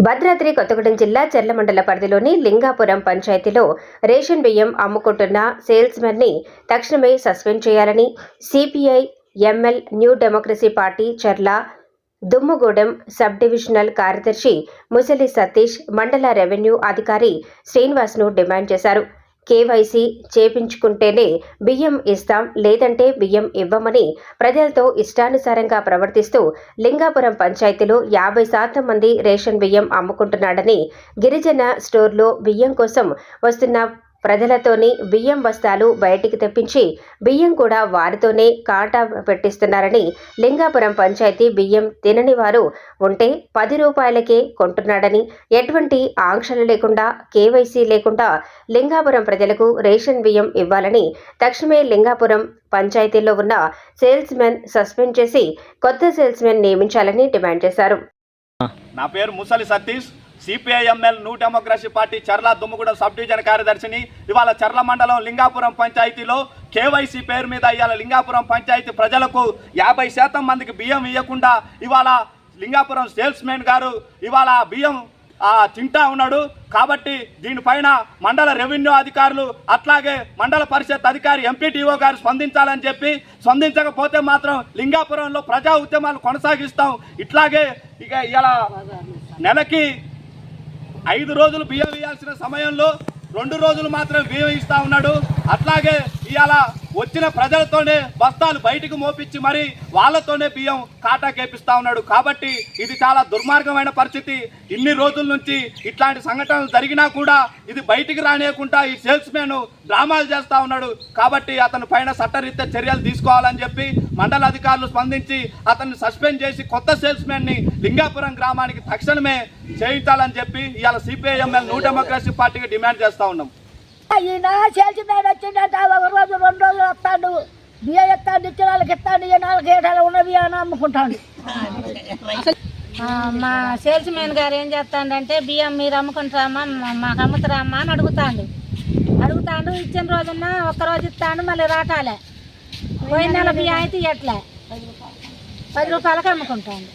భద్రాద్రి కొత్తగూడెం జిల్లా చెర్ల మండల పరిధిలోని లింగాపురం పంచాయతీలో రేషన్ బియ్యం అమ్ముకుంటున్న సేల్స్మెన్ని తక్షణమే సస్పెండ్ చేయాలని CPI ML new democracy party చెర్ల దుమ్ముగూడెం సబ్ డివిజనల్ కార్యదర్శి ముసలి సతీష్, మండల రెవెన్యూ అధికారి శ్రీనివాస్ను డిమాండ్ చేశారు. కేవైసీ చేపించుకుంటేనే బియ్యం ఇస్తాం, లేదంటే బియ్యం ఇవ్వమని ప్రజలతో ఇష్టానుసారంగా ప్రవర్తిస్తూ లింగాపురం పంచాయతీలో 50% మంది రేషన్ బియ్యం అమ్ముకుంటున్నాడని, గిరిజన స్టోర్లో బియ్యం కోసం వస్తున్న ప్రజలతోని బియ్యం బస్తాలు బయటికి తెప్పించి బియ్యం కూడా వారితోనే కాటా పెట్టిస్తున్నారని, లింగాపురం పంచాయతీ బియ్యం తినని వారు ఉంటే 10 రూపాయలకే కొంటున్నాడని, ఎటువంటి ఆంక్షలు లేకుండా కేవైసీ లేకుండా లింగాపురం ప్రజలకు రేషన్ బియ్యం ఇవ్వాలని, తక్షణమే లింగాపురం పంచాయతీలో ఉన్న సేల్స్మెన్ సస్పెండ్ చేసి కొత్త సేల్స్మెన్ నియమించాలని డిమాండ్ చేశారు. నా పేరు Musali Satish, CPIML new democracy party Charla Dummugudem sub division కార్యదర్శిని. ఇవాళ చర్ల మండలం లింగాపురం పంచాయతీలో కేవైసీ పేరు మీద ఇవాళ లింగాపురం పంచాయతీ ప్రజలకు 50% మందికి బియ్యం ఇవ్వకుండా ఇవాళ లింగాపురం సేల్స్మెన్ గారు ఇవాళ బియ్యం తింటా ఉన్నాడు. కాబట్టి దీనిపైన మండల రెవెన్యూ అధికారులు అట్లాగే మండల పరిషత్ అధికారి ఎంపీటీఓ గారు స్పందించాలని చెప్పి, స్పందించకపోతే మాత్రం లింగాపురంలో ప్రజా ఉద్యమాలు కొనసాగిస్తాం. ఇట్లాగే ఇక ఇలా నెలకి 5 రోజులు బియ్యం ఇవ్వాల్సిన సమయంలో 2 రోజులు మాత్రం బియ్యం ఇస్తా ఉన్నాడు. అట్లాగే ఇవాళ వచ్చిన ప్రజలతోనే బస్తాలు బయటకు మోపించి మరి వాళ్ళతోనే బియ్యం కాటా కేపిస్తా ఉన్నాడు. కాబట్టి ఇది చాలా దుర్మార్గమైన పరిస్థితి. ఇన్ని రోజుల నుంచి ఇట్లాంటి సంఘటనలు జరిగినా కూడా ఇది బయటికి రానియకుండా ఈ సేల్స్మెన్ డ్రామాలు చేస్తూ ఉన్నాడు. కాబట్టి అతని పైన చట్టరీత్యా చర్యలు తీసుకోవాలని చెప్పి మండల అధికారులు స్పందించి అతన్ని సస్పెండ్ చేసి కొత్త సేల్స్మెన్ని లింగాపురం గ్రామానికి తక్షణమే చేయించాలని చెప్పి ఇవాళ సిపిఐఎంఎల్ న్యూ డెమోక్రసీ పార్టీకి డిమాండ్ చేస్తూ ఉన్నాం. ఈయన సేల్స్మెన్ వచ్చిందంట, 1 రోజు 2 రోజులు వస్తాడు, బియ్యం ఎత్తాడు, ఇచ్చిన వాళ్ళకి ఎత్తాడు, ఈ 4 ఏడాలు ఉన్న బియ్యాన్ని అమ్ముకుంటాడు. మా సేల్స్మెన్ గారు ఏం చేస్తాడంటే బియ్యం మీరు అమ్ముకుంటారమ్మా, మాకు అమ్ముతారమ్మా అని అడుగుతాడు. ఇచ్చిన రోజున 1 రోజు ఇస్తాడు, మళ్ళీ రాటాలే. పోయిన నెల బియ్యం అయితే ఇట్లే 10 రూపాయలకి అమ్ముకుంటాడు.